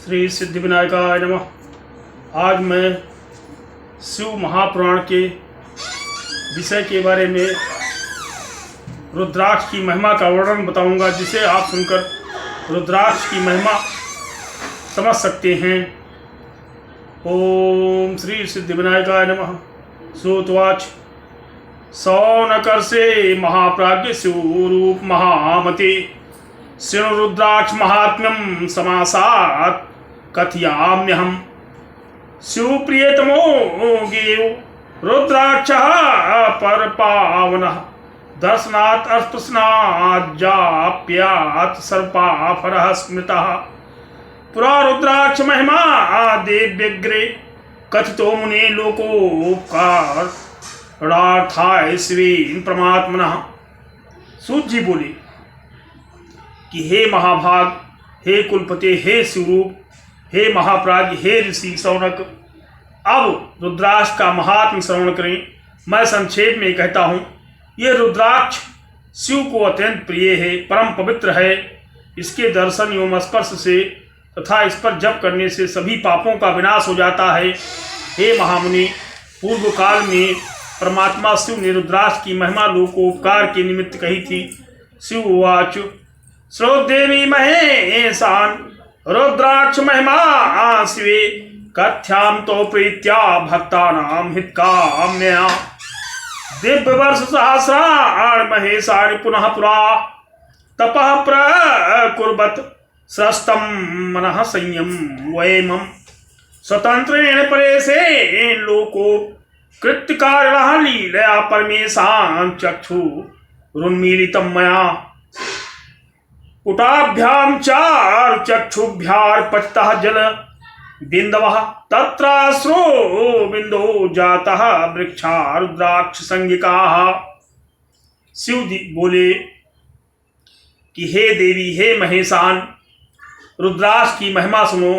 श्री सिद्धिविनायकाय नमः। आज मैं शिव महापुराण के विषय के बारे में रुद्राक्ष की महिमा का वर्णन बताऊंगा, जिसे आप सुनकर रुद्राक्ष की महिमा समझ सकते हैं। ओम श्री सिद्धिविनायकाय नमः। श्रुतवाच सौनकर्षे महाप्राज्ञ शिवरूप महामते शृणु रुद्राक्ष महात्म्यम समासात् कथयाम्यहम्। शिवप्रियतमो गेयो रुद्राक्षः परपावनः दर्शनात् अस्पृशनात् जाप्यात् सर्पाफरः स्मृतः। पुरा रुद्राक्ष महिमा देव्यग्रे कथितो मुने लोकोपकारार्थाय शिवेन परमात्मनः। सूत जी बोले कि हे महाभाग, हे कुलपति, हे शिवरूप, हे महाप्राज्ञ, हे ऋषि सौनक, अब रुद्राक्ष का महात्म श्रवण करें। मैं संक्षेप में कहता हूँ, ये रुद्राक्ष शिव को अत्यंत प्रिय है, परम पवित्र है। इसके दर्शन एवं स्पर्श से तथा इस पर जप करने से सभी पापों का विनाश हो जाता है। हे महामुनि, पूर्व काल में परमात्मा शिव ने रुद्राक्ष की महिमा लोकोपकार के निमित्त कही थी। शिव उवाच श्रोदेवी महेशान रुद्राक्ष महिमा शिवे कथ्याम तो प्रीत्या भक्तानां हितकाम्यया। दिव्य वर्ष सहस्राण महेशानि पुनः पुरा तपः प्रकुर्वत स्रष्टम मनः संयम वैमं स्वतंत्रेण परेशेन लोको कृत्यकारिणः लीलया परमेशां चक्षुरुन्मीलितं मया। पुटाभ्यां चार चक्षुभ्यार्पतितः जल बिंदवः तत्राश्रो बिंदो जातः वृक्षा रुद्राक्ष संज्ञकाः। शिव बोले कि हे देवी, हे महेशान, रुद्राक्ष की महिमा सुनो।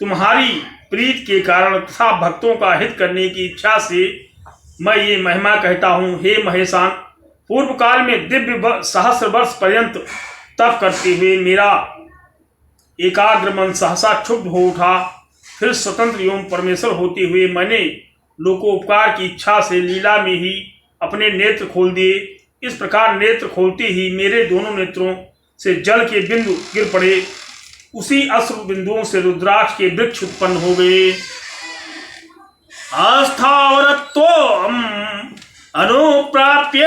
तुम्हारी प्रीत के कारण तथा भक्तों का हित करने की इच्छा से मैं ये महिमा कहता हूँ। हे महेशान, पूर्व काल में दिव्य सहस्र वर्ष पर्यंत तप करते हुए मेरा एकाग्र मन सहसा क्षुब्ध हो उठा। फिर स्वतंत्र एवं परमेश्वर होते हुए मैंने लोकोपकार की इच्छा से लीला में ही अपने नेत्र खोल दिए। इस प्रकार नेत्र खोलते ही मेरे दोनों नेत्रों से जल के बिंदु गिर पड़े। उसी अश्रु बिंदुओं से रुद्राक्ष के वृक्ष उत्पन्न हो गए। अस्थावरत्वम् अनुप्राप्य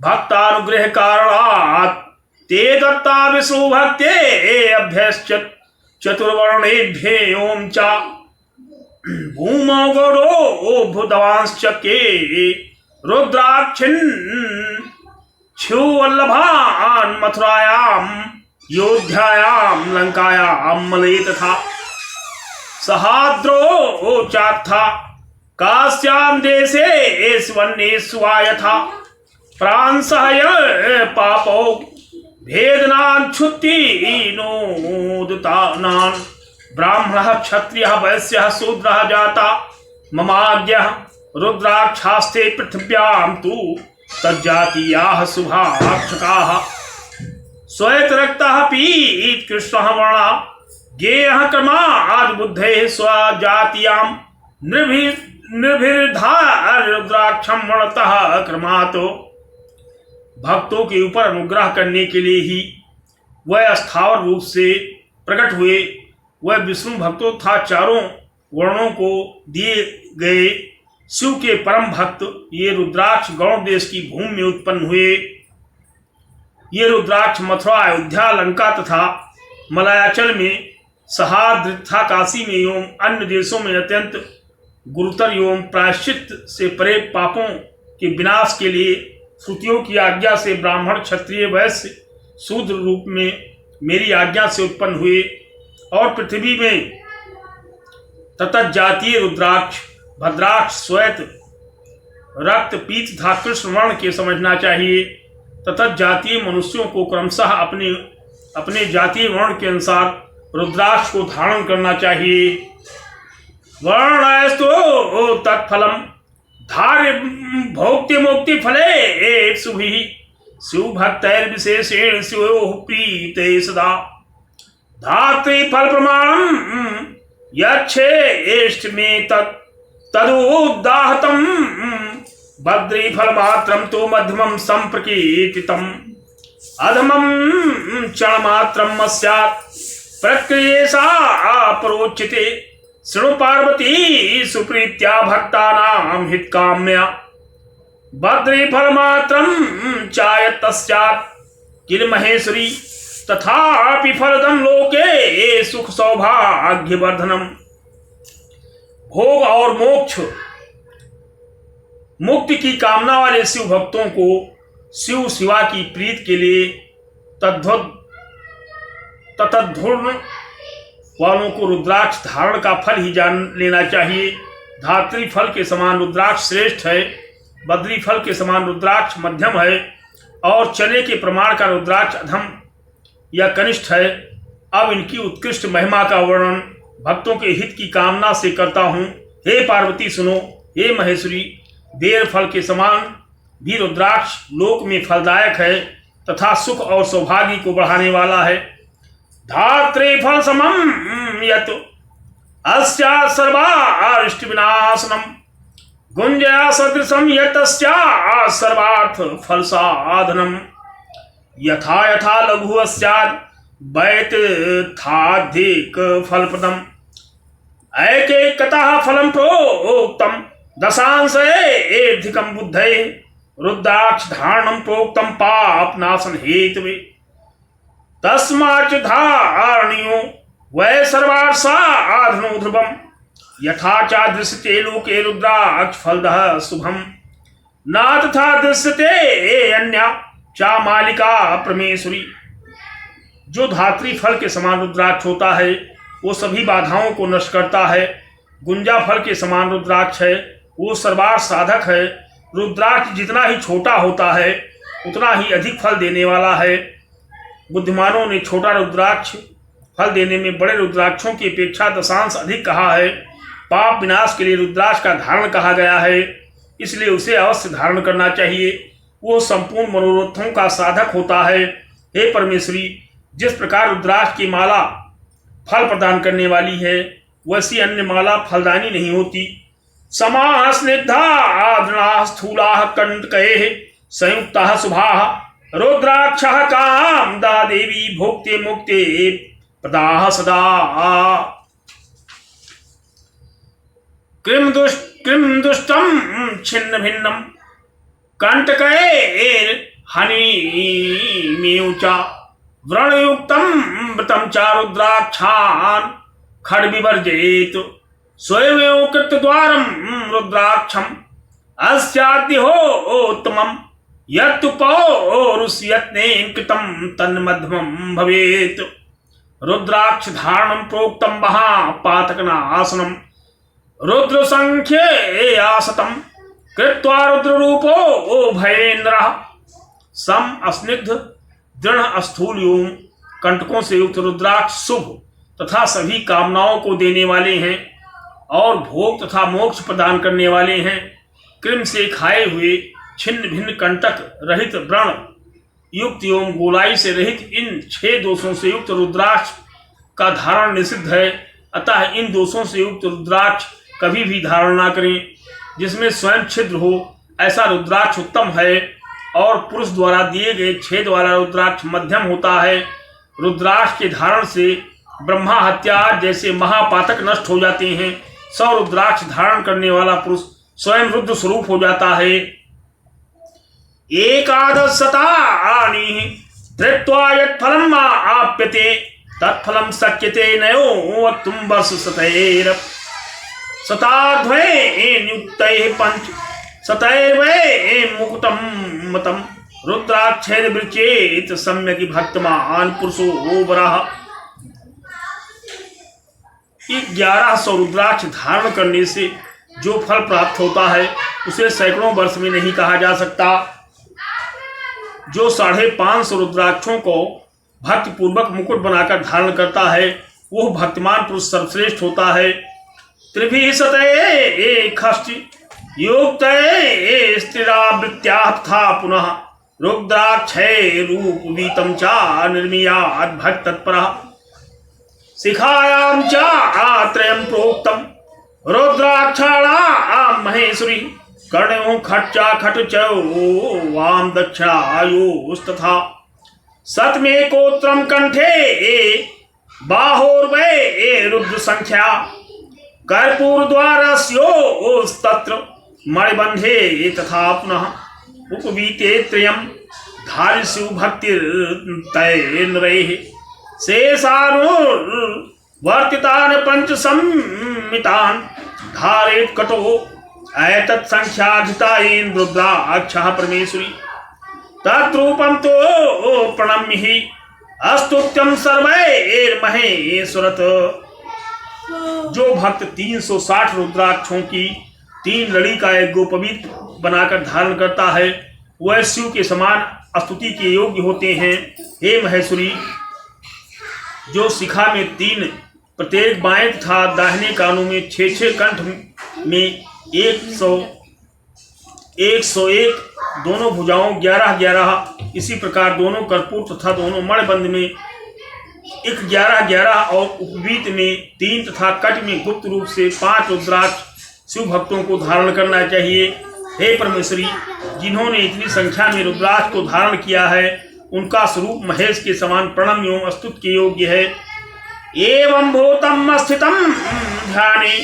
भक्तानुग्रह कारणात् ते दत्ता विष्णु भक्ते अभ्यश्चत चतुर्वर्णेभ्यों च भूमौ गौरो भूतवांश्चके रुद्राक्षिन् क्षुवल्लभान् मथुरायां योध्यायां लंकायां मलये तथा सहाद्रो चात्था काश्यां देशे स्वन्नेष्वा यथा प्रांसहय पापौ भेदनान् क्षुत्तिनोदतानान् ब्राह्मणः क्षत्रियः वैश्यः शूद्रः जाता ममाज्ञः रुद्राक्षास्ते पृथिव्यां तु तज्जातीयाः शुभाक्षकाः श्वेतरक्तः पीतकृष्णः वर्णः गेयः क्रमाद् बुद्धेः स्वजातीयां निर्भिर्धार रुद्राक्षं वर्णतः क्रमात्। भक्तों के ऊपर अनुग्रह करने के लिए ही वह अस्थावर रूप से प्रकट हुए। वह विष्णु भक्तों तथा चारों वर्णों को दिए गए शिव के परम भक्त ये रुद्राक्ष गौड़ देश की भूमि में उत्पन्न हुए। ये रुद्राक्ष मथुरा, अयोध्या, लंका तथा मलयाचल में, सहाद्र तथा काशी में एवं अन्य देशों में अत्यंत गुरुतर एवं प्रायश्चित से परे पापों के विनाश के लिए श्रुतियों की आज्ञा से ब्राह्मण, क्षत्रिय, वैश्य, शूद्र रूप में मेरी आज्ञा से उत्पन्न हुए। और पृथ्वी में ततत जातीय रुद्राक्ष, भद्राक्ष, श्वेत, रक्त, पीत तथा कृष्ण वर्ण के समझना चाहिए। ततत जातीय मनुष्यों को क्रमशः अपने अपने जातीय वर्ण के अनुसार रुद्राक्ष को धारण करना चाहिए। वर्णस्तु तत्फलम धार्य भोक्ति मुक्ति फले शुभि शिव भक्तैर्विशेषेण शिवोः प्रीते सदा धात्री फल प्रमाणम यच्छेष्ट में तदुदाहतम बद्री फल मात्रम तो मध्यमम संप्रकीर्तितम अधमम क्षण मात्रम स्यात् प्रक्रियेषा परोच्यते शृणु पार्वती सुप्रीत्या भक्तानां हितकाम्या बद्री फल मात्रम चायत स्यात् किल महेश्वरी तथापि फलदम लोके सुख सौभाग्य वर्धनम। भोग और मोक्ष मुक्ति की कामना वाले शिव भक्तों को शिव शिवा की प्रीत के लिए तत्धुर्न वालों को रुद्राक्ष धारण का फल ही जान लेना चाहिए। धात्री फल के समान रुद्राक्ष श्रेष्ठ है, बद्री फल के समान रुद्राक्ष मध्यम है और चने के प्रमाण का रुद्राक्ष अधम या कनिष्ठ है। अब इनकी उत्कृष्ट महिमा का वर्णन भक्तों के हित की कामना से करता हूँ। हे पार्वती सुनो, हे महेश्वरी, बेर फल के समान भी रुद्राक्ष लोक में फलदायक है तथा सुख और सौभाग्य को बढ़ाने वाला है। धात्री फल समम यत अस्या सर्वारिष्ट विनाशनम गुंजया सदृशम यतस्या सर्वार्थ फल साधनम यथा यथा लघु अस्यात् वैतथाधिक फलप्रदम एकैकतः फलं प्रोक्तम दशांशेऽधिकं बुद्धये रुद्राक्ष धारणं प्रोक्तं पापनाशन हेतवे तस्माच्च धारणीयो वै सर्वार्थ साधनो ध्रुवम् यथा च दृश्यते लोके रुद्राक्ष फलदः शुभम न तथा दृश्यते अन्या चा मालिका परमेश्वरी। जो धात्री फल के समान रुद्राक्ष होता है वो सभी बाधाओं को नष्ट करता है। गुंजा फल के समान रुद्राक्ष है, वो सर्वार्थ साधक है। रुद्राक्ष जितना ही छोटा होता है उतना ही अधिक फल देने वाला है। बुद्धिमानों ने छोटा रुद्राक्ष फल देने में बड़े रुद्राक्षों की अपेक्षा दशांश अधिक कहा है। पाप विनाश के लिए रुद्राक्ष का धारण कहा गया है, इसलिए उसे अवश्य धारण करना चाहिए। वो संपूर्ण मनोरथों का साधक होता है। हे परमेश्वरी, जिस प्रकार रुद्राक्ष की माला फल प्रदान करने वाली है वैसी अन्य माला फलदानी नहीं होती। समाः स्निग्धा दृढ़ाः स्थूलाः कंटकैः संयुक्ताः शुभाः रुद्राक्षः कामदा देवी भोक्ते मुक्ते प्रदाः सदा। कृम दुष्टम छिन्न भिन्नम कंटकैर्हनिमेवचा व्रणयुक्तं मृतं च रुद्राक्षान् खड्विवर्जयेत् स्वयमेव कृतद्वारं रुद्राक्षम् अस्याद्योत्तमं यत्तु पौरुषयत्नेन कृतं तन्मध्यमं भवेत्। रुद्राक्ष धारणं प्रोक्तं महापातकनाशनं रुद्रसंख्ये आसतं कृत्वा रुद्ररूपो भयेन्द्रः सम अस्निग्ध दृढ़ स्थूल एवं कंटकों से युक्त रुद्राक्ष शुभ तथा सभी कामनाओं को देने वाले हैं और भोग तथा मोक्ष प्रदान करने वाले हैं। कृम से खाए हुए छिन्न भिन्न कंटक रहित व्रण युक्त एवं गोलाई से रहित इन 6 दोषों से युक्त रुद्राक्ष का धारण निषिद्ध है। अतः इन दोषों से युक्त रुद्राक्ष कभी भी धारण ना करें। जिसमें स्वयं छिद्र हो ऐसा रुद्राक्ष उत्तम है और पुरुष द्वारा दिए गए छेद वाला रुद्राक्ष मध्यम होता है। रुद्राक्ष के धारण से ब्रह्मा हत्या जैसे महापातक नष्ट हो जाते हैं। 100 रुद्राक्ष धारण करने वाला पुरुष स्वयं रुद्र स्वरूप हो जाता है। एकादशतानि धृत्वा यत्फलम् आप्यते तत्फलं शक्यते नयो वक्तुं वर्षशतैः शताध्वैर्युक्तैः पंच शतैर्वै मुकुटं मतं रुद्राक्षेन वृचेत सम्यक् भक्तमान पुरुषो वरः। 1100 रुद्राक्ष धारण करने से जो फल प्राप्त होता है उसे सैकड़ों वर्ष में नहीं कहा जा सकता। जो 550 रुद्राक्षों को भक्ति पूर्वक मुकुट बनाकर धारण करता है वो भक्तिमान पुरुष सर्वश्रेष्ठ होता है। त्रिभिः शतैः युक्तैः स्थिरावृत्त्या तथा पुनः रुद्राक्षैरूपवीतं च निर्मीयात् भक्तत्परः। शिखायां च त्रयं प्रोक्तम रुद्राक्षाणां महेश्वरी कर्णयों खट्चा खट चौ वाम दक्षिणायोस्तथा सतमेकोत्रम कंठे बाहोर्वै रुद्र संख्या कर्पूरद्वारस्योस्तत्र मणिबंधे तथा पुनः उपवीते त्रयं धारिषु भक्तिर्तैर्नरैः शेषानुवर्तितान् पंचसंमितान् धारेत् कटो एतत् संख्याधितायेन रुद्राक्षः परमेश्वरी तद्रूपं तो प्रणम्य हि अस्तुत्यं सर्वैर्महेश्वरत्। जो भक्त 360 रुद्राक्षों की 3 लड़ी का एक गोपवीत बनाकर धारण करता है वह शिव के समान स्तुति के योग्य होते हैं। हे महेश्वरी, जो शिखा में 3 प्रत्येक बाएं तथा दाहिने कानों में 6 कंठ में 101 दोनों भुजाओं 11 इसी प्रकार दोनों कर्पूर तथा दोनों मणिबंध में 11 और उपवीत में 3 तथा कट में गुप्त रूप से 5 रुद्राक्ष शिव भक्तों को धारण करना चाहिए। हे परमेश्वरी, जिन्होंने इतनी संख्या में रुद्राक्ष को धारण किया है उनका स्वरूप महेश के समान प्रणम एवं स्तुति के योग्य है। एवं भूतम स्थितम ध्याने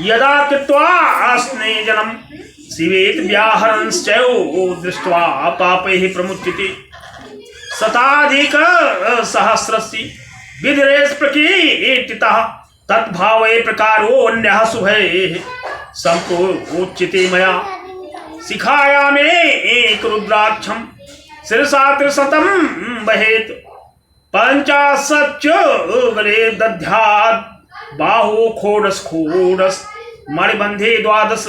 यदा कृत्वा स्नेजनम शिवेत व्याहरंश्चैव दृष्ट्वा पापैः प्रमुच्यते शताधिक सहस्रस्य विधिरेष प्रकीर्तितः तद्भावे प्रकारो अन्यः शुभैः संप्रोच्यते मया। शिखायामे एक रुद्राक्षं शिरसा 300 वहेत् 50 गले दध्यात् बाहु खोडस मणिबंधे 12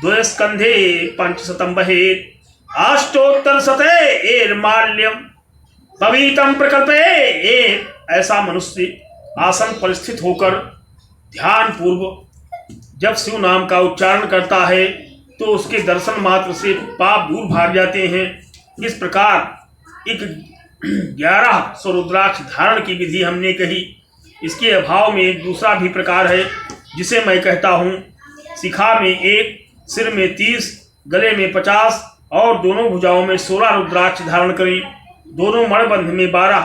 द्वयस्कंधे 500 वहेत् अष्टोत्तरशतैर्माल्यं पवीतं प्रकल्पे। ऐसा मनुष्य आसन पर स्थित होकर ध्यान पूर्व जब शिव नाम का उच्चारण करता है तो उसके दर्शन मात्र से पाप दूर भाग जाते हैं। इस प्रकार 1100 रुद्राक्ष धारण की विधि हमने कही। इसके अभाव में एक दूसरा भी प्रकार है जिसे मैं कहता हूँ। शिखा में 1, सिर में 30, गले में 50 और दोनों भुजाओं में 16 रुद्राक्ष धारण करें। दोनों मणिबंध में 12,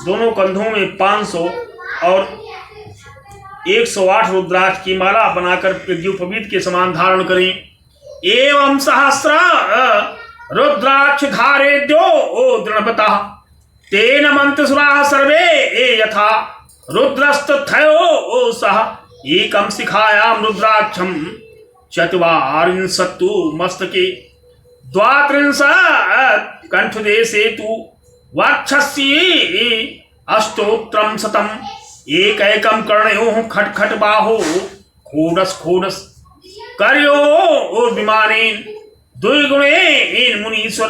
दोनों कंधों में 500 और 108 रुद्राक्ष की माला बनाकर यज्ञोपवीत के समान धारण करें। एवं सहस्र रुद्राक्ष धारेद्यो दृढ़पतः तेन मंत्रसुराः सर्वे यथा रुद्रस्तथयो सह एकम शिखायां रुद्राक्षं चत्वारिंशत्तु मस्तके 32 कंठदेशे तु वक्षसि अष्टोत्तरं शतम् एकैकं कर्णयोः खट्खट बाहो खोडस कर्योः विमानेन द्विगुणेन मुनीश्वर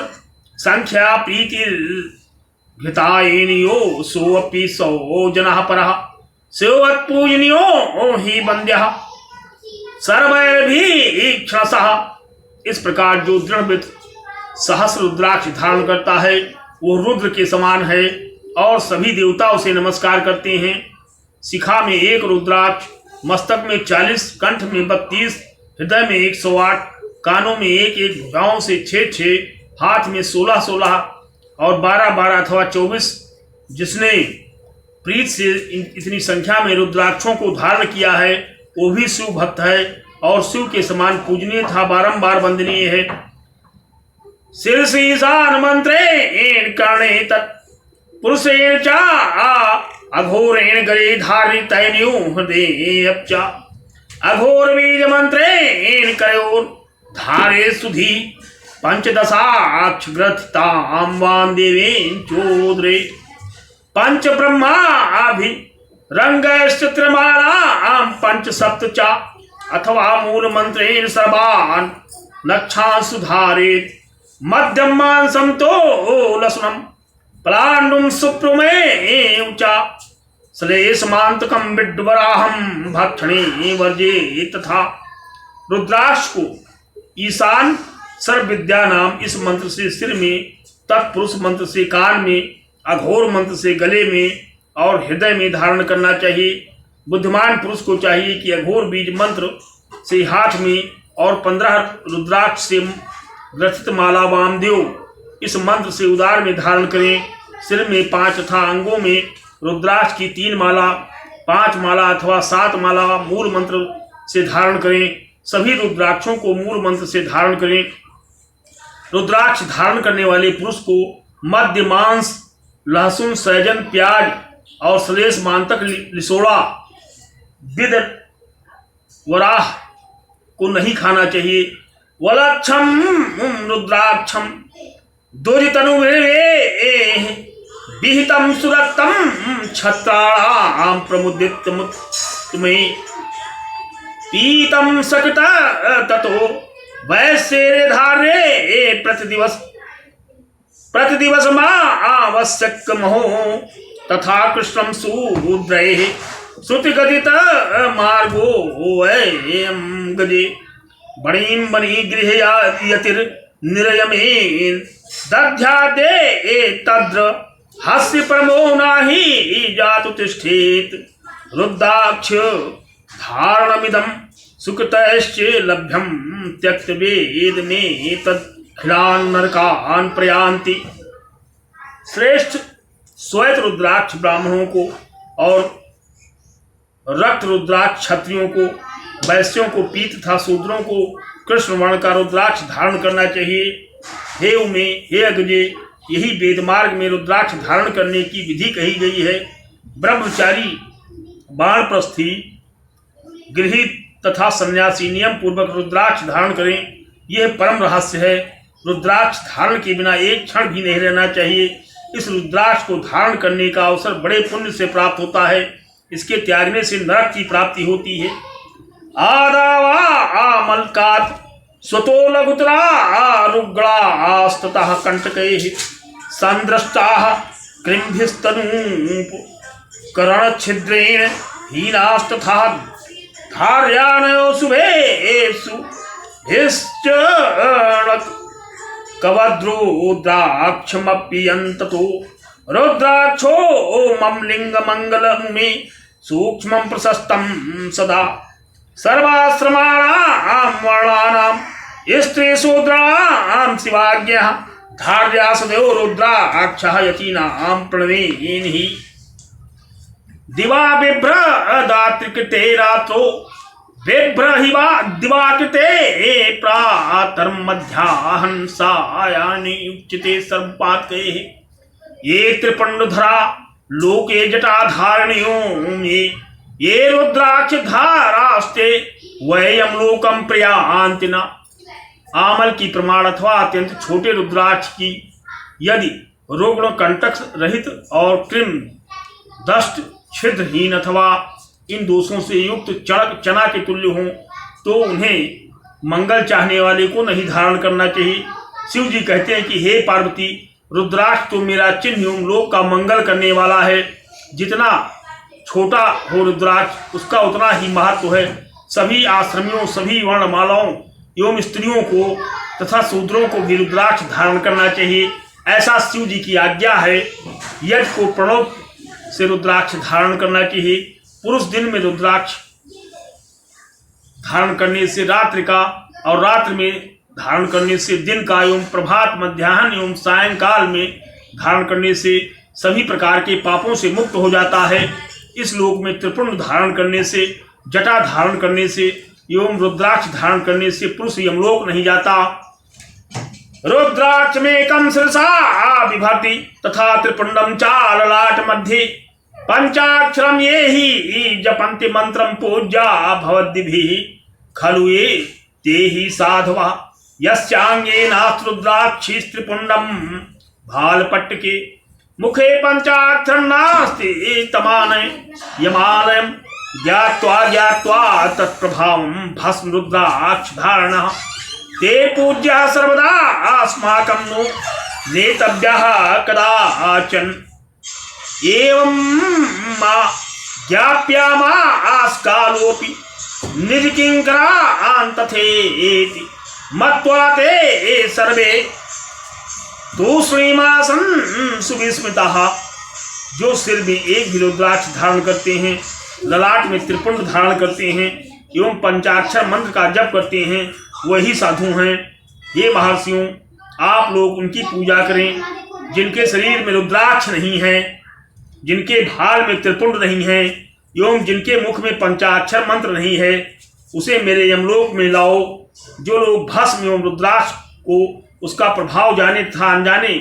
संख्या प्रीतिर्घृतायेन यो सोऽपि 100 जनः परः शिवत्पूजनीयो हि वन्द्यः सर्वैर्भीक्षणसः। इस प्रकार जो दृढ़ सहस्र रुद्राक्ष धारण करता है वो रुद्र के समान है और सभी देवता उसे नमस्कार करते हैं। शिखा में 1 रुद्राक्ष, मस्तक में 40, कंठ में 32, हृदय में 108, कानों में 1, भुजाओं से 6, हाथ में 16 और 12 अथवा 24। जिसने प्रीत से इतनी संख्या में रुद्राक्षों को धारण किया है वो भी शिव भक्त है और शिव के समान पूजनीय था, बारंबार वंदनीय है। शीर्षीशान मंत्रेण कर्णे तत् पुरुषेण च अघोरेण गले धारितैन्यो हृदयेऽप्च अघोर बीज मंत्रेण कयोर धारे सुधी 15 ग्रथितां वां देवेन चोदरे पंच ब्रह्माभि रंगैश्चित्रमालां 5 च अथवा मूल मंत्रेण सर्वान् नक्षांसु धारेत् मध्यम मांसं तो लसुनं पलाण्डुं सुप्रुमेव च श्लेषमान्तकं विड्वराहं भक्षणे वर्जे तथा। रुद्राक्ष को ईशान सर्व विद्या नाम इस मंत्र से सिर में, तत्पुरुष मंत्र से कान में, अघोर मंत्र से गले में, और हृदय में धारण करना चाहिए। बुद्धिमान पुरुष को चाहिए कि अघोर बीज मंत्र से हाथ में और 15 रुद्राक्ष से ग्रथित माला वामदेव इस मंत्र से उदार में धारण करें। सिर में 5 तथा अंगों में रुद्राक्ष की 3 माला, 5 माला अथवा 7 माला मूल मंत्र से धारण करें। सभी रुद्राक्षों को मूल मंत्र से धारण करें। रुद्राक्ष धारण करने वाले पुरुष को मध्य मांस, लहसुन, सहजन, प्याज और श्लेष मांतक, लिसोड़ा, विद, वराह को नहीं खाना चाहिए। वलक्षम रुद्राक्षम दुरितनु विहितम सुरक्तम छत्राणाम प्रमुदित तुम्हें पीतम सकृत ततो वैश्य धारे प्रतिदिवस आवश्यक महो तथा कृष्णम शूद्रैः श्रुतिगदित मार्गो गजे बणीं बनी गृहयतिर निरयमेन दध्यादे तद्र हास्य परमो नाही जातु तिष्ठेत रुद्राक्ष धारणमिदं सुकृतश्च लभ्यं त्यक्त वेद में तदखिलान नरकान प्रयान्ति। श्रेष्ठ श्वेत रुद्राक्ष ब्राह्मणों को और रक्त रुद्राक्ष क्षत्रियों को, वैश्यों को पीत तथा शूद्रों को कृष्ण वर्ण का रुद्राक्ष धारण करना चाहिए। हे उमे, हे अग्रजे, यही वेद मार्ग में रुद्राक्ष धारण करने की विधि कही गई है। ब्रह्मचारी, बाणप्रस्थी, गृहीत तथा सन्यासी नियम पूर्वक रुद्राक्ष धारण करें। यह परम रहस्य है। रुद्राक्ष धारण के बिना एक क्षण भी नहीं रहना चाहिए। इस रुद्राक्ष को धारण करने का अवसर बड़े पुण्य से प्राप्त होता है। इसके त्यागने से नरक की प्राप्ति होती है। आदावा आमलकात स्वतो लघुतरा रुग्णास्ततः कंटकैः संदृष्टाः कृम्भिस्तनूप करणच्छिद्रेण हीनास्तथा धार्यानयो शुभेषु भिश्चणक कवद्रुद्राक्षमप्यन्ततो रुद्राक्षो मम लिंगमंगलमुमे सूक्ष्मं प्रशस्तं सदा सर्वाश्रमाणां वर्णानां स्त्रीशूद्राणां शिवाज्ञः धार्या सदैव रुद्राक्षः यतीनां प्रणवेनिः दिवा बिभ्रदात्रिकृते रात्रो बिभ्रहिवा दिवाकृते प्रातर्मध्याह्न सायाह्ने उच्यते सर्वपातकैः ये त्रिपुण्डधरा लोके जटाधारणियों में ये रुद्राक्ष धारास्ते वयम लोकम प्रयान्ति न। आमल की प्रमाण अथवा अत्यंत छोटे रुद्राक्ष की यदि रुग्ण, कंटक रहित और कृम, दष्ट, छिद्रहीन अथवा इन दोषों से युक्त चना के तुल्य हों तो उन्हें मंगल चाहने वाले को नहीं धारण करना चाहिए। शिव जी कहते हैं कि हे पार्वती, रुद्राक्ष तो मेरा चिन्ह एवं लोक का मंगल करने वाला है। जितना छोटा हो रुद्राक्ष उसका उतना ही महत्व है। सभी आश्रमियों, सभी वर्णमालाओं एवं स्त्रियों को तथा शूद्रों को भी रुद्राक्ष धारण करना चाहिए, ऐसा शिव जी की आज्ञा है। यज्ञ को प्रणव से रुद्राक्ष धारण करना चाहिए। पुरुष दिन में रुद्राक्ष धारण करने से रात्रि का और रात्रि में धारण करने से दिन का एवं प्रभात, मध्याह्न एवं सायंकाल में धारण करने से सभी प्रकार के पापों से मुक्त हो जाता है। इस लोक में त्रिपुंड धारण करने से, जटा धारण करने से एवं रुद्राक्ष धारण करने से पुरुष यमलोक नहीं जाता। रुद्राक्ष में कम शिरसा विभर्ति तथा त्रिपुंडम चाललाट मध्य पंचाक्षरम ये ही जपन्ति मंत्रम पूज्या भवद्भिः खलु ये ते ही साधवा यस्यांगे नास्त्रुद्राक्षी त्रिपुंडम भालपट्टके मुखे पंचाक्षरं नास्ति तमानय यमालयं ज्ञात्वा तत्प्रभावं भस्म रुद्राक्ष धारणः ते पूज्यः सर्वदा अस्माकं नो नेतव्यः कदाचन एवं मा ज्ञाप्यामा आस्कालोपि निजकिंकरान् तथेति मत्वा ते सर्वे तूष्णीमासन् सुविस्मिताः जो सिर में एक भी रुद्राक्ष धारण करते हैं, ललाट में त्रिपुंड धारण करते हैं एवं पंचाक्षर मंत्र का जप करते हैं, वही साधु हैं। ये महर्षियों, आप लोग उनकी पूजा करें। जिनके शरीर में रुद्राक्ष नहीं है, जिनके भाल में त्रिपुंड नहीं है एवं जिनके मुख में पंचाक्षर मंत्र नहीं है, उसे मेरे यमलोक में लाओ। जो लोग भस्म एवं रुद्राक्ष को उसका प्रभाव जाने तथा अनजाने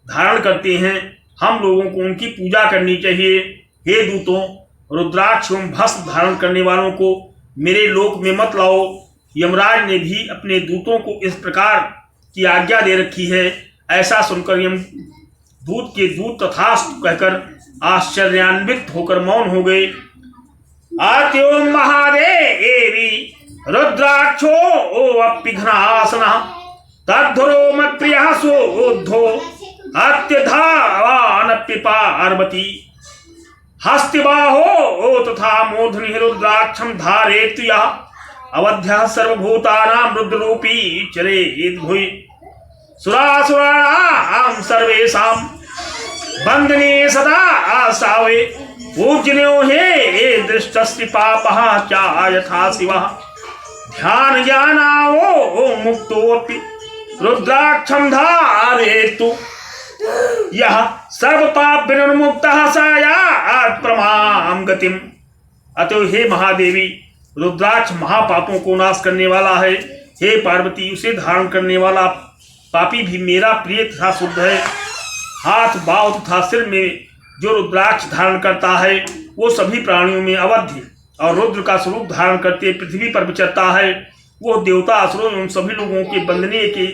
धारण करते हैं, हम लोगों को उनकी पूजा करनी चाहिए। हे दूतों, रुद्राक्ष एवं भस्म धारण करने वालों को मेरे लोक में मत लाओ। यमराज ने भी अपने दूतों को इस प्रकार की आज्ञा दे रखी है। ऐसा सुनकर यम दूत के दूत तथास्तु कहकर आश्चर्यान्वित होकर मौन हो गए। आत्यो महादेवी रुद्राक्षो अप्यघ्नासनः तद्धुरो मत्प्रियः सोद्धो अत्यधावानप्य पार्वती हस्तिबाहो तथा मूर्धनि रुद्राक्षं धारयेत् यः अवध्यः सर्वभूतानां रुद्ररूपी चरेत् भुवि सुरासुराणां सर्वेषां बंदने सदा सावे पूजन्यो हे दृष्टस्ति पापः च यथा शिवः ध्यान ज्ञानावो मुक्तोऽपि रुद्राक्षं धारयेत् यः सर्व पाप विनिर्मुक्तः सायात् परमां गतिम्। अतः हे महादेवी, रुद्राक्ष महापापों को नाश करने वाला है। हे पार्वती, उसे धारण करने वाला पापी भी मेरा प्रिय तथा शुद्ध है। हाथ, बाव तथा सिर में जो रुद्राक्ष धारण करता है, वो सभी प्राणियों में अवध्य और रुद्र का स्वरूप धारण करते पृथ्वी पर विचरता है। वो देवता, असुरों एवं सभी लोगों के वंदनीय के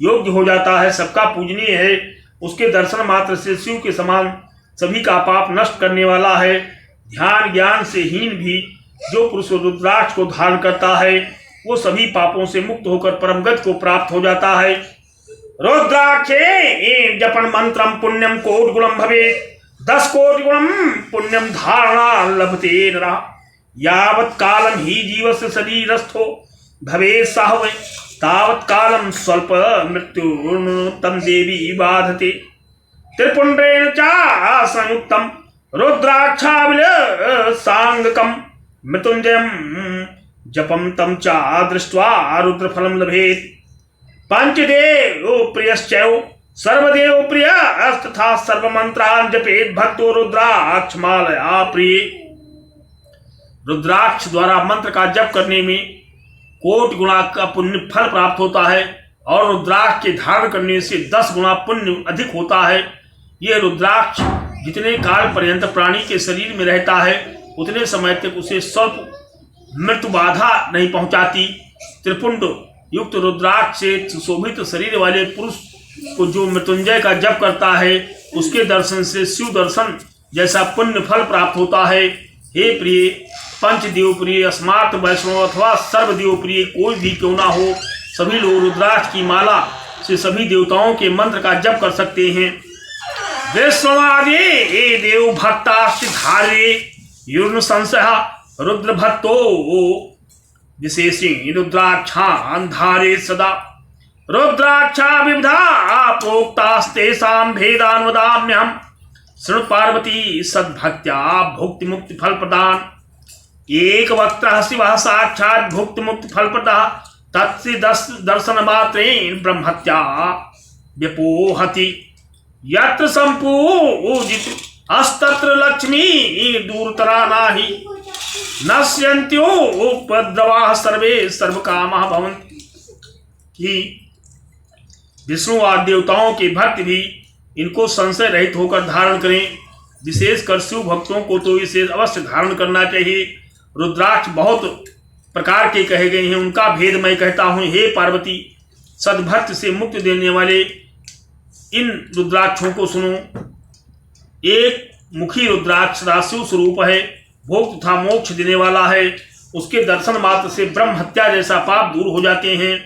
योग्य हो जाता है, सबका पूजनीय है। उसके दर्शन मात्र से शिव के समान सभी का पाप नष्ट करने वाला है। ध्यान ज्ञान से हीन भी जो पुरुष रुद्राक्ष को धारण करता है, वो सभी पापों से मुक्त होकर परमगति को प्राप्त हो जाता है। रुद्राक्षे जपन मंत्रम पुण्यम कोटि गुणम भवेत् 10 कोटि गुणम पुण्यम धारणा लभते नरः यावत् कालम ही जीवस्य शरीरस्थो भवेत् सः वै तावत् कालम स्वल्प मृत्यु तम देवी बाधते त्रिपुंड्रेण च संयुक्तम रुद्राक्षाविल सांगकम मृत्युंजयम जपम तम च दृष्ट्वा रुद्रफलम लभेत् पंचदेव प्रियश्चैव सर्वदेव प्रिय तथा सर्वमंत्रान् जपेत् भक्तो रुद्राक्ष मालया प्रिय। रुद्राक्ष द्वारा मंत्र का जप करने में कोटि गुणा का पुण्य फल प्राप्त होता है और रुद्राक्ष के धारण करने से 10 गुना पुण्य अधिक होता है। यह रुद्राक्ष जितने काल पर्यंत प्राणी के शरीर में रहता है, उतने समय तक उसे स्वल्प मृत्यु बाधा नहीं पहुंचाती। त्रिपुंड युक्त रुद्राक्ष से सुशोभित शरीर वाले पुरुष को जो मृत्युंजय का जप करता है, उसके दर्शन से शिव दर्शन जैसा पुण्य फल प्राप्त होता है। हे प्रिय, पंचदेव प्रिय, स्मार्त वैष्णव अथवा सर्वदेव प्रिय कोई भी क्यों ना हो, सभी लोग रुद्राक्ष की माला से सभी देवताओं के मंत्र का जप कर सकते हैं। विश्वनादि देव भक्ताश्च धारे युर्ण संशय रुद्र भक्तो विशेषी रुद्राक्षान् धारे सदा रुद्राक्षा विविधा प्रोक्तास्तेषां भेदान् वदाम्यहम् शृणु पार्वती सद्भक्त्या भुक्ति मुक्ति फल प्रदान। एक वक्त्रः शिवः साक्षात् भुक्ति मुक्ति फल प्रदाः तत्स्य दर्शन मात्रेण ब्रह्मत्या व्यपोहति यत्र संपूजित अस्तत्र लक्ष्मी दूरतरा नाहि नश्यन्त्यो उपद्रवाः सर्वे सर्वकामाः भवन्ति। कि विष्णु आदि देवताओं के भक्त भी इनको संशय रहित होकर धारण करें। विशेषकर शिव भक्तों को तो इसे अवश्य धारण करना चाहिए। रुद्राक्ष बहुत प्रकार के कहे गए हैं, उनका भेद मैं कहता हूँ। हे पार्वती, सद्भक्त से मुक्ति देने वाले इन रुद्राक्षों को सुनो। एक मुखी रुद्राक्ष शिव स्वरूप है, भोग तथा मोक्ष देने वाला है। उसके दर्शन मात्र से ब्रह्म हत्या जैसा पाप दूर हो जाते हैं।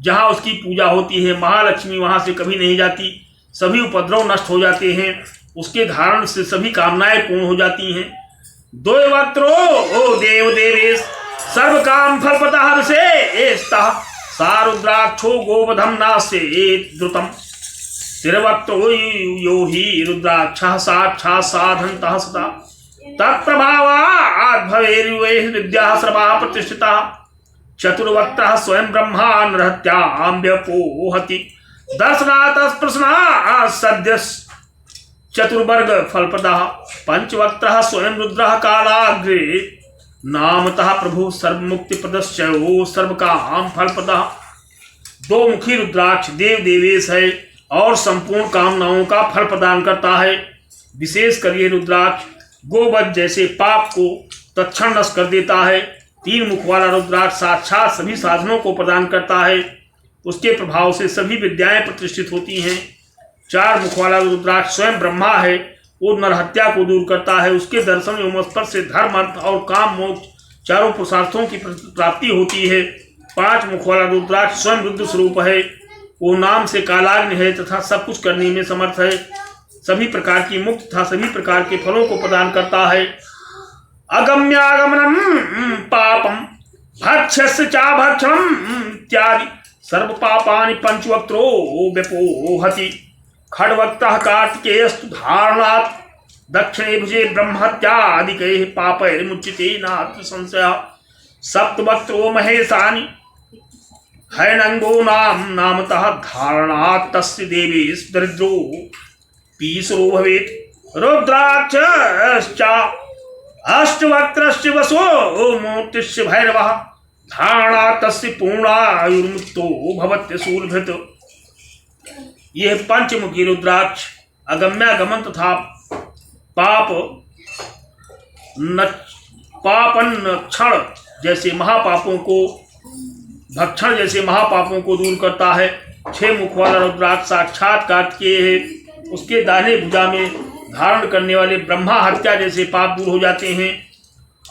जहाँ उसकी पूजा होती है, महालक्ष्मी वहाँ से कभी नहीं जाती, सभी उपद्रव नष्ट हो जाते हैं। उसके धारण से सभी कामनाएं पूर्ण हो जाती हैं। दो वक्त्रो ओ देव देवेश सर्व काम फल प्रदाह से सा रुद्राक्षो गोवधम नासे द्रुतम तिरवक्तो यो हि रुद्राक्षः साक्षात् साधन्तः सदा तत्प्रभावात् भवेर्युवैः विद्याः सर्वाः प्रतिष्ठिताः चतुर्वक्त्रः स्वयं ब्रह्मा नरहत्यां व्यपोहति दर्शनात् स्पृशनात् सद्य चतुर्वर्ग फलप्रदः पंचवक्त्रः स्वयं रुद्रः कालाग्रे नामतः प्रभु सर्वमुक्तिप्रदश्चयो सर्वकाम फलप्रदः। दो मुखी रुद्राक्ष देव देवेश है और संपूर्ण कामनाओं का फल प्रदान करता है। विशेष कर ये रुद्राक्ष गोवध जैसे पाप को तत्क्षण नष्ट कर देता है। तीन मुख वाला रुद्राक्ष साक्षात सभी साधनों को प्रदान करता है। उसके प्रभाव से सभी विद्याएं प्रतिष्ठित होती हैं। चार मुख वाला रुद्राक्ष स्वयं ब्रह्मा है। वो नरहत्या को दूर करता है। उसके दर्शन एवं स्पर्श से धर्म अर्थ और काम मोक्ष चारों पुरुषार्थों की प्राप्ति होती है। पांच मुख वाला रुद्राक्ष स्वयं रुद्र स्वरूप है। वो नाम से कालाग्नि है तथा सब कुछ करने में समर्थ है। सभी प्रकार की मुक्त तथा सभी प्रकार के फलों को प्रदान करता है। अगम्यागमनम पापम भक्ष्यस्य चाभक्षणम इत्यादि सर्व पापानि पंचवक्त्रो व्यपोहति। खड्वक्तः कार्तिकेयस्तु धारणात् दक्षिणे भुजे ब्रह्मत्यादिकैः पापैर्मुच्यते नात्र संशयः। सप्तवक्त्रो महेशानि हैनंगो नामतः धारणात् तस्य देवेश दरिद्रो पीसरो भवेत्। रुद्राक्षश्च अष्टवक्त्रस्य वसो मूर्तिस्य भैरवः धारणात् तस्य पूर्णायुर्मुक्तो भवत्य शूलभृत। यह पंचमुखी रुद्राक्ष अगम्यागमन तथा पापन जैसे महापापों को भक्षण जैसे महापापों को दूर करता है। छह मुख वाला रुद्राक्ष साक्षात कार्तिकेय है। उसके दाहिने भुजा में धारण करने वाले ब्रह्मा हत्या जैसे पाप दूर हो जाते हैं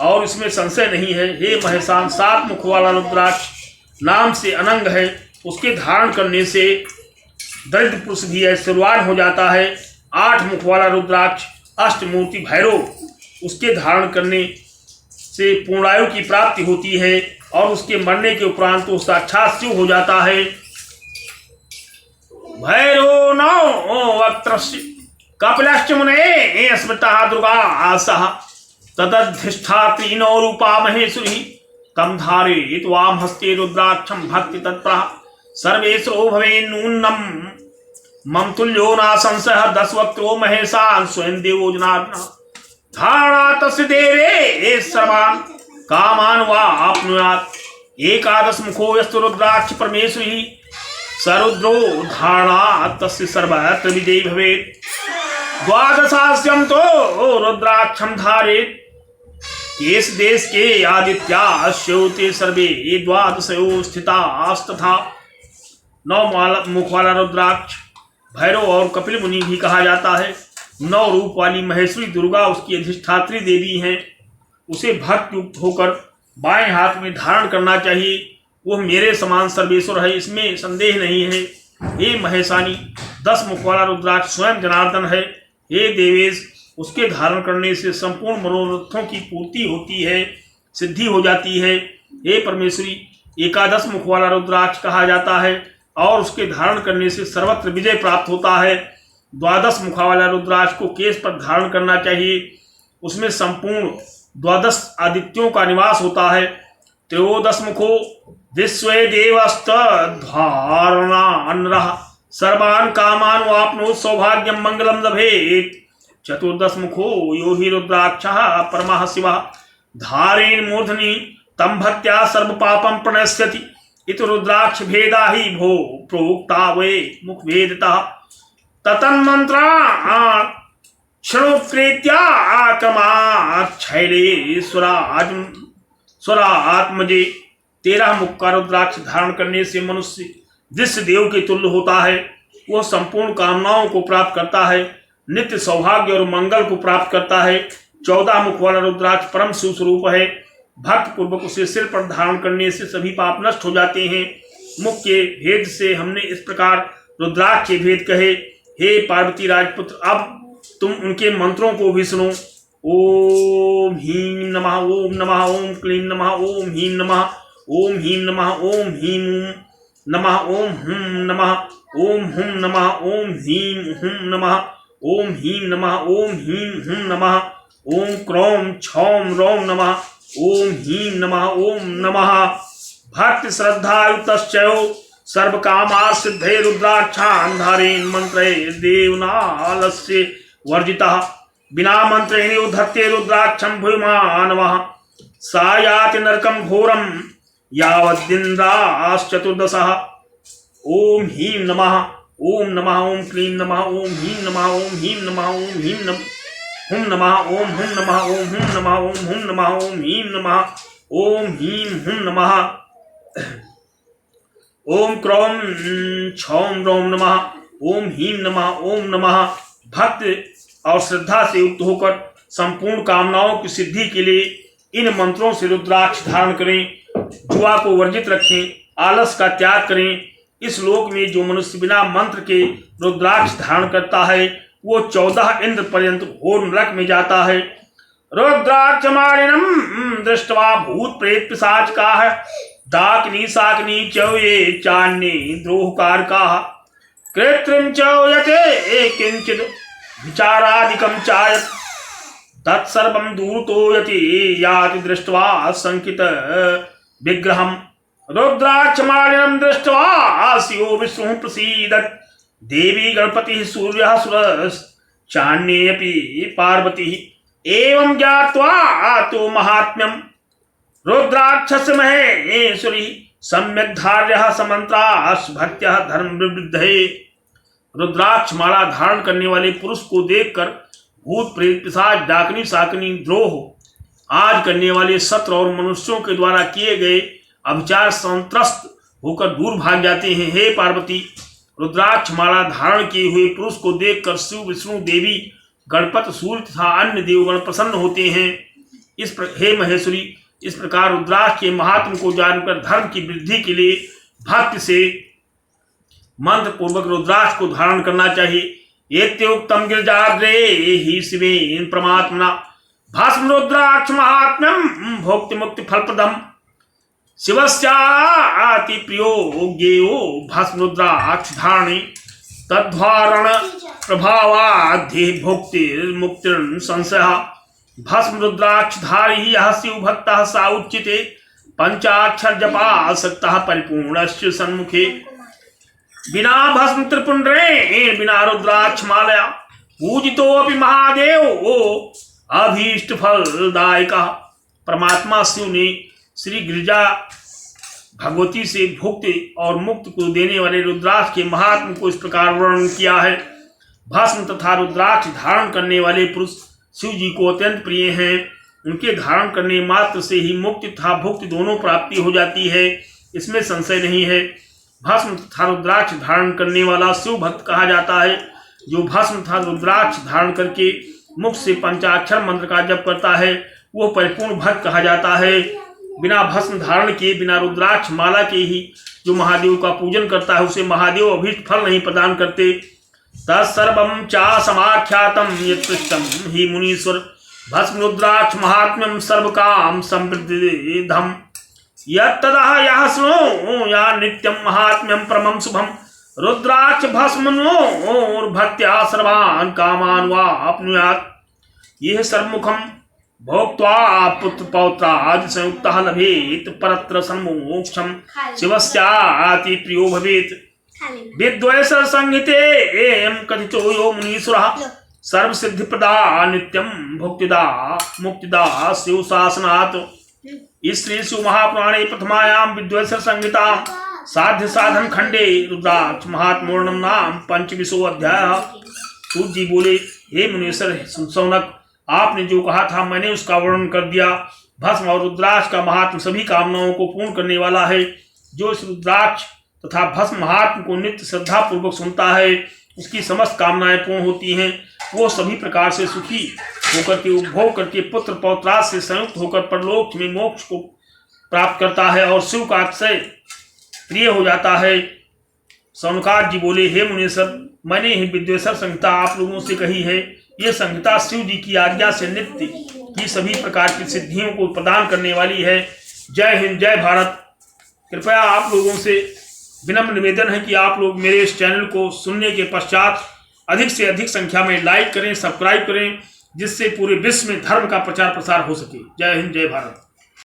और इसमें संशय नहीं है। हे महेशान, सात मुख वाला रुद्राक्ष नाम से अनंग है। उसके धारण करने से दरिद्र पुरुष भी ऐश्वर्यवान हो जाता है। आठ मुख वाला रुद्राक्ष अष्टमूर्ति भैरव, उसके धारण करने से पूर्णायु की प्राप्ति होती है और उसके मरने के उपरांत तो साक्षात शिव हो जाता है। भैरव नौ वक्त्रस्य कपिलश्च मुने स्मृतः दुर्गा आसः तदधिष्ठात्री नौ रूपा महेश्वरी कम धारयेत् वाम हस्ते रुद्राक्षं भक्ति तत्प्रः सर्वेश्वरो भवेन्नूनम मम तुल्यो न संशयः। दस वक्त्रो महेशान् स्वयं देवो जनार्दनः धारणा तस्य देवे सर्वान् कामान् वा आप्नुयात्। एकादश मुखो यस्तु रुद्राक्ष परमेश्वरी सरुद्रो धारणा तस्य सर्वत्र विजयी भवेत्। द्वादशास्यं तो रुद्राक्षं धारेत्। केश देश के आदित्या श्योते सर्वे द्वादशयो स्थितास्तथा। नौ मुख वाला रुद्राक्ष भैरव और कपिल मुनि भी कहा जाता है। नौ रूप वाली महेश्वरी दुर्गा उसकी अधिष्ठात्री देवी हैं। उसे भक्ति युक्त होकर बाएं हाथ में धारण करना चाहिए। वह मेरे समान सर्वेश्वर है, इसमें संदेह नहीं है। हे महेशानी, 10 मुख वाला रुद्राक्ष स्वयं जनार्दन है। हे देवेश, उसके धारण करने से संपूर्ण मनोरथों की पूर्ति होती है, सिद्धि हो जाती है। हे परमेश्वरी, एकादश मुख वाला रुद्राक्ष कहा जाता है और उसके धारण करने से सर्वत्र विजय प्राप्त होता है। द्वादश मुखा वाला रुद्राक्ष को केश पर धारण करना चाहिए। उसमें संपूर्ण द्वादश आदित्यों का निवास होता है। त्रयोदश मुखो विश्व देवस्त धारणा अन्नरः सर्वान् कामान् वाप्नोत् सौभाग्यं मंगलम लभेत्। चतुर्दश मुखो यो हि रुद्राक्षः परमः शिवः धारेण मूर्धनि तं भक्त्या सर्व पापं प्रणश्यति। इत रुद्राक्ष भेदा ही भो प्रोक्ता वे मुख भेदतः ततन्मंत्रा क्षणोत्क्रेत्या आक्रमाच्छैले स्वरात्मजे। 13 मुख का रुद्राक्ष धारण करने से मनुष्य जिस देव के तुल्य होता है, वह संपूर्ण कामनाओं को प्राप्त करता है, नित्य सौभाग्य और मंगल को प्राप्त करता है। 14 मुख वाला रुद्राक्ष परम सुस्वरूप है। भक्त पूर्वक उसे सिर पर धारण करने से सभी पाप नष्ट हो जाते हैं। मुख के भेद से हमने इस प्रकार रुद्राक्ष के भेद कहे। हे पार्वती राजपुत्र, अब तुम उनके मंत्रों को भी सुनो। ओम ह्रीं नमः, ओम नमः, ओम क्लीं नमः, ओम ह्रीं नमः, ओम ह्रीं नमः, ओम ह्रीं नमः, ओम हुम नमः, ओम हुम नमः, ओम ह्रीं हुम नमः, ओम ह्रीं नमः, ओम ह्रीं हुम नमः, ओम क्रोम क्षौम रौम नमः, ओम ह्रीं नमः, ओम नमः। भक्ति श्रद्धायुतश्चयो सर्वकामार्सिद्धये रुद्राक्षान् धारयन् मंत्रे देवनालस्य वर्जितः बिना मंत्रेण उद्धत्ते रुद्राक्षं भूयमानवः सा याति नरकं घोरं यावद्दिन्द्राश्चतुर्दशः। ओम ह्रीं नमः, ओम नमः, ओम क्लीं नमः, ओम ह्रीं नमः, ओम ह्रीं नमः, ओम ह्रीं नमः, हुम नमः, ओम हुम नमः, ओम हुम नमः, ओम हुम नमः, ओम ह्रीं नमः, ओम ह्रीं हुम नमः, ओम क्रोम क्षौम रौम नमः, ओम ह्रीं नमः, ओम नमः। भक्त और श्रद्धा से युक्त होकर संपूर्ण कामनाओं की सिद्धि के लिए इन मंत्रों से रुद्राक्ष धारण करें। जुआ को वर्जित रखें, आलस का त्याग करें। इस लोक में जो मनुष्य बिना मंत्र के रुद्राक्ष धारण करता है वो 14 इंद्र पर्यंत घोर नरक में जाता है। रुद्राक्ष मारिणम दृष्टवा भूत प्रेत पिशाच का है दाकिनी साकिनी चौये चान्ये द्रोहकार का कृत्रिम चौयते किंचित विचारादिकं चायत तत्सर्वं दूरतो यति याति दृष्ट्वा संकित विग्रहम्। रुद्राक्षमालिनं दृष्ट्वा शिवो विष्णुः प्रसीदत् देवी गणपतिः सूर्यः सुरश्चान्येऽपि पार्वती। एवं ज्ञात्वा तो महात्म्यं रुद्राक्षस्य महेश्वरी सम्यक् धार्यः समन्त्रास् भक्त्यः धर्मवृद्धये। रुद्राक्ष माला धारण करने वाले पुरुष को देखकर भूत प्रेत पिशाच डाकनी साकनी द्रोह आज करने वाले शत्रु और मनुष्यों के द्वारा किए गए अभिचार संत्रस्त होकर दूर भाग जाते हैं। हे पार्वती, रुद्राक्ष माला धारण किए हुए पुरुष को देखकर शिव विष्णु देवी गणपत सूर्य तथा अन्य देवगण प्रसन्न होते हैं। हे महेश्वरी, इस प्रकार रुद्राक्ष के महात्म को जानकर धर्म की वृद्धि के लिए भक्ति से मंत्र पूर्वक रुद्राक्ष को धारण करना चाहिए। एत्योक्तम गिरिजाग्रे ही शिवेन परमात्मना भस्म रुद्राक्ष महात्म्यम भोक्ति मुक्ति फलप्रदम शिवस्याति प्रियो ज्ञेयो भस्म रुद्राक्ष धारणे तद्धारण प्रभावाद्धि भोक्तिर्मुक्तिर्न संशयः। भस्म रुद्राक्ष धारी यः शिव भक्तः सा उच्यते पंचाक्षर जपासक्तः परिपूर्णस्य सन्मुखे। बिना भस्म त्रिपुंड्रेण बिना रुद्राक्ष मालया पूजितोऽपि महादेव अभीष्ट फलदायकः। परमात्मा शिव ने श्री गिरिजा भगवती से भुक्ति और मुक्ति को देने वाले रुद्राक्ष के महात्म को इस प्रकार वर्णन किया है। भस्म तथा रुद्राक्ष धारण करने वाले पुरुष शिव जी को अत्यंत प्रिय हैं। उनके धारण करने मात्र से ही मुक्ति तथा भुक्ति दोनों प्राप्ति हो जाती है, इसमें संशय नहीं है। भस्म तथा रुद्राक्ष धारण करने वाला शिव भक्त कहा जाता है। जो भस्म तथा रुद्राक्ष धारण करके मुख से पंचाक्षर मंत्र का जप करता है वो परिपूर्ण भक्त कहा जाता है। बिना भस्म धारण के बिना रुद्राक्ष माला के ही जो महादेव का पूजन करता है उसे महादेव अभीष्ट फल नहीं प्रदान करते। तत्सर्वं चा समाख्यातं यत्पृष्टं हि मुनीश्वर भस्म रुद्राक्ष महात्म्यं सर्वकाम समृद्धिदम् यत्तदः यः शृणु या नित्यं महात्म्यं परमं शुभं रुद्राक्ष भस्मनोर्भक्त्या सर्वान् कामान् वा आप्नुयात्। यह सर्वमुखं भोक्त्वा पुत्र पौत्रादि संयुक्तः लभेत परत्र सन्मोक्षं शिवस्याति प्रियो भवेत्। विद्वैष संहिते एवं कथितो यो मुनीश्वरः सर्वसिद्धिप्रदा नित्यं भुक्तिदा मुक्तिदा शिव शासनात्। इस श्री शिव महापुराणे प्रथमायां विद्वैष संहिता साध्य साधन खंडे रुद्राक्ष महात्म्यवर्णनम नाम पंचविंशो अध्याय। सूत जी बोले, हे मुनीश्वर सौनक, आपने जो कहा था मैंने उसका वर्णन कर दिया। भस्म और रुद्राक्ष का महात्म सभी कामनाओं को पूर्ण करने वाला है। जो इस रुद्राक्ष तथा भस्म महात्म को नित्य श्रद्धा पूर्वक सुनता है उसकी समस्त कामनाएं पूर्ण होती हैं। वो सभी प्रकार से सुखी होकर के उपभोग करके पुत्र पौत्राद से संयुक्त होकर परलोक में मोक्ष को प्राप्त करता है और शिव का अतिशय प्रिय हो जाता है। सौनकाद जी बोले, हे मुनीश्वर, मैंने ही विद्वेश्वर संहिता आप लोगों से कही है। ये संहिता शिव जी की आज्ञा से नित्य की सभी प्रकार की सिद्धियों को प्रदान करने वाली है। जय हिंद, जय भारत। कृपया आप लोगों से विनम्र निवेदन है कि आप लोग मेरे इस चैनल को सुनने के पश्चात अधिक से अधिक संख्या में लाइक करें, सब्सक्राइब करें, जिससे पूरे विश्व में धर्म का प्रचार प्रसार हो सके। जय हिंद, जय भारत।